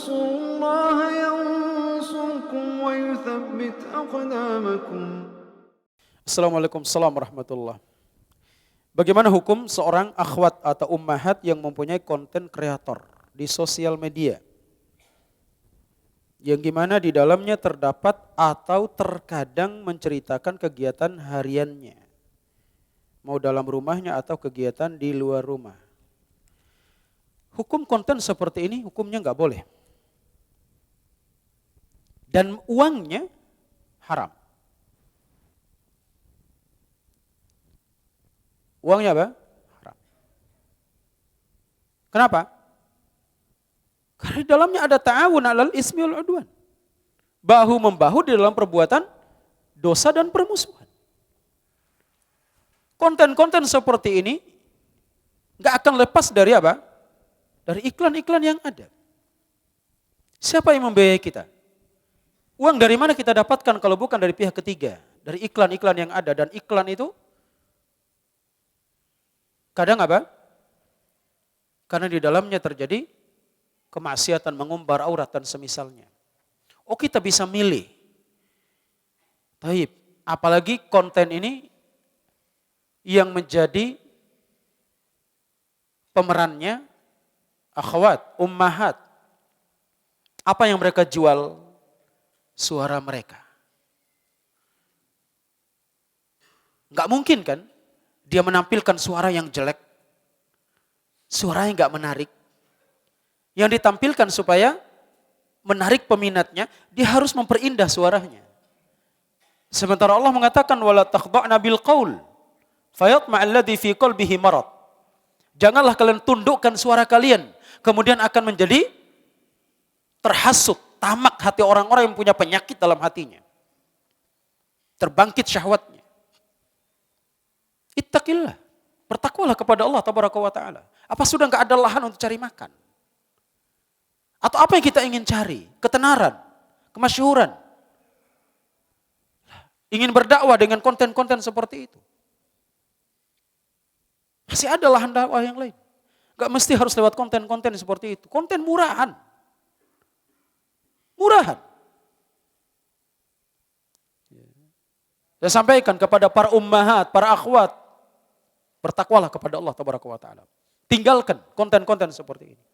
تنصروا الله ينصركم ويثبت أقدامكم. Assalamualaikum warahmatullahi. Bagaimana hukum seorang akhwat atau ummahat yang mempunyai konten kreator di sosial media? Yang gimana di dalamnya terdapat atau terkadang menceritakan kegiatan hariannya. Mau dalam rumahnya atau kegiatan di luar rumah. Hukum konten seperti ini hukumnya nggak boleh. Dan uangnya haram. Uangnya apa? Haram. Kenapa? Karena di dalamnya ada ta'awun 'alal ismi wal 'udwan. Bahu-membahu di dalam perbuatan dosa dan permusuhan. Konten-konten seperti ini nggak akan lepas dari apa? Dari iklan-iklan yang ada. Siapa yang membiayai kita? Uang dari mana kita dapatkan kalau bukan dari pihak ketiga? Dari iklan-iklan yang ada. Dan iklan itu kadang apa? Karena di dalamnya terjadi kemaksiatan, mengumbar aurat dan semisalnya. Oh, kita bisa milih. Taib. Apalagi konten ini yang menjadi pemerannya akhwat, ummahat. Apa yang mereka jual? Suara mereka. Enggak mungkin kan dia menampilkan suara yang jelek, suara yang enggak menarik. Yang ditampilkan supaya menarik peminatnya, dia harus memperindah suaranya. Sementara Allah mengatakan wala takhda'na bil qaul fayatma'al ladzi fi qalbihi marad. Janganlah kalian tundukkan suara kalian, kemudian akan menjadi terhasut, tamak hati orang-orang yang punya penyakit dalam hatinya. Terbangkit syahwatnya. Ittaqillah, bertakwalah kepada Allah tabaraka wa taala. Apa sudah enggak ada lahan untuk cari makan? Atau apa yang kita ingin cari? Ketenaran, kemasyhuran. Ingin berdakwah dengan konten-konten seperti itu. Masih ada lahan dakwah yang lain. Gak mesti harus lewat konten-konten seperti itu. Konten murahan. Murahan. Saya sampaikan kepada para ummahat, para akhwat. Bertakwalah kepada Allah tabaraka wa ta'ala. Tinggalkan konten-konten seperti ini.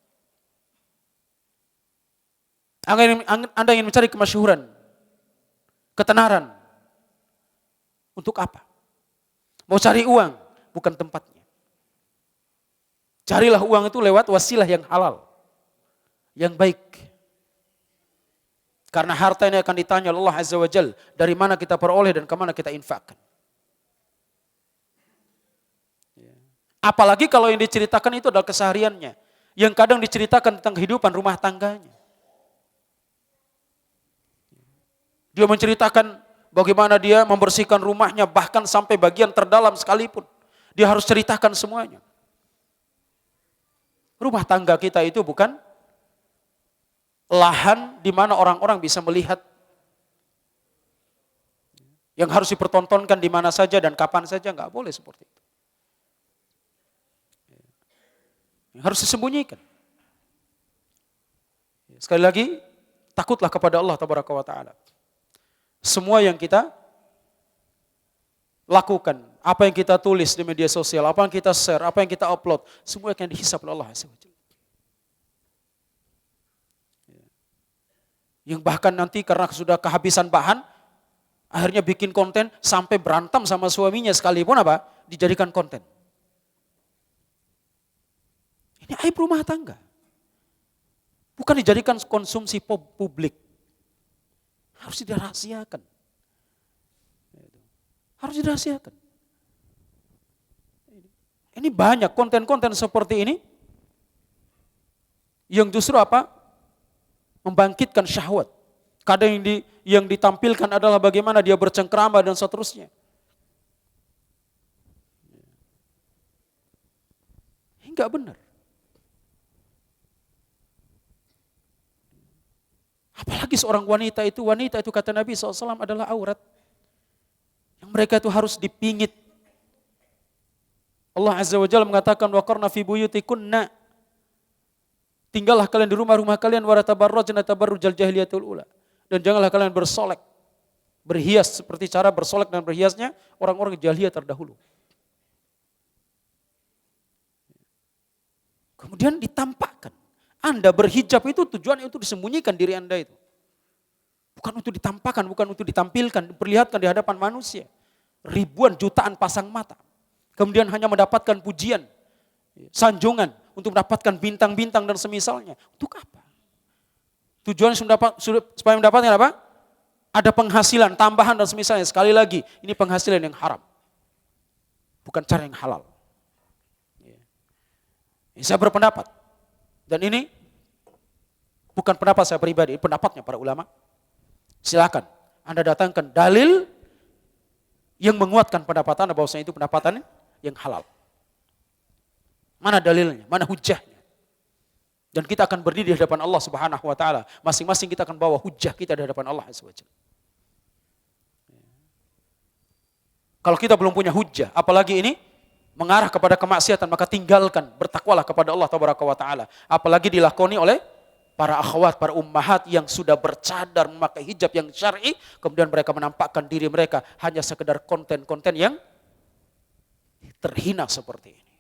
Anda ingin mencari kemasyhuran, ketenaran. Untuk apa? Mau cari uang, bukan tempatnya. Carilah uang itu lewat wasilah yang halal, yang baik. Karena harta ini akan ditanya Allah Azza wa Jalla, dari mana kita peroleh dan kemana kita infakkan. Apalagi kalau yang diceritakan itu adalah kesehariannya, yang kadang diceritakan tentang kehidupan rumah tangganya. Dia menceritakan bagaimana dia membersihkan rumahnya bahkan sampai bagian terdalam sekalipun. Dia harus ceritakan semuanya. Rumah tangga kita itu bukan lahan di mana orang-orang bisa melihat. Yang harus dipertontonkan di mana saja dan kapan saja, enggak boleh seperti itu. Yang harus disembunyikan. Sekali lagi, takutlah kepada Allah tabaraka wa ta'ala. Semua yang kita lakukan, apa yang kita tulis di media sosial, apa yang kita share, apa yang kita upload, semua akan dihisab oleh Allah Azza wa Jalla. Yang bahkan nanti karena sudah kehabisan bahan, akhirnya bikin konten sampai berantem sama suaminya sekalipun apa? Dijadikan konten. Ini aib rumah tangga. Bukan dijadikan konsumsi publik. Harus dirahasiakan. Harus dirahasiakan. Ini banyak konten-konten seperti ini yang justru apa? Membangkitkan syahwat. Kadang yang ditampilkan adalah bagaimana dia bercengkrama dan seterusnya. Ini enggak benar. Apalagi seorang wanita itu kata Nabi SAW adalah aurat. Yang mereka itu harus dipingit. Allah Azza wa Jalla mengatakan waqarna fi buyutikunna. tinggallah kalian di rumah-rumah kalian wala tabarrajna tabarrujal jahiliyatul ula. Dan janganlah kalian bersolek, berhias seperti cara bersolek dan berhiasnya orang-orang jahiliyah terdahulu. Kemudian ditampakkan. Anda berhijab itu tujuannya untuk disembunyikan diri Anda itu. Bukan untuk ditampakkan, bukan untuk ditampilkan, diperlihatkan di hadapan manusia. Ribuan jutaan pasang mata. Kemudian hanya mendapatkan pujian, sanjungan, untuk mendapatkan bintang-bintang dan semisalnya. Untuk apa? Tujuan supaya mendapatkan apa? Ada penghasilan, tambahan dan semisalnya. Sekali lagi, ini penghasilan yang haram. Bukan cara yang halal. Saya berpendapat, dan ini bukan pendapat saya pribadi, pendapatnya para ulama. Silakan Anda datangkan dalil yang menguatkan pendapat Anda bahwasanya itu pendapatan yang halal. Mana dalilnya? Mana hujahnya? Dan kita akan berdiri di hadapan Allah Subhanahu wa taala. Masing-masing kita akan bawa hujah kita di hadapan Allah Subhanahu wa taala. Kalau kita belum punya hujah, apalagi ini mengarah kepada kemaksiatan, maka tinggalkan, bertakwalah kepada Allah Tabaraka wa taala. Apalagi dilakoni oleh para akhwat, para ummahat yang sudah bercadar memakai hijab yang syar'i, kemudian mereka menampakkan diri mereka hanya sekedar konten-konten yang terhina seperti ini.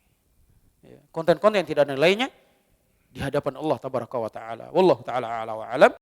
Konten-konten yang tidak ada nilainya di hadapan Allah Tabaraka wa taala. Wallahu taala a'la wa alam.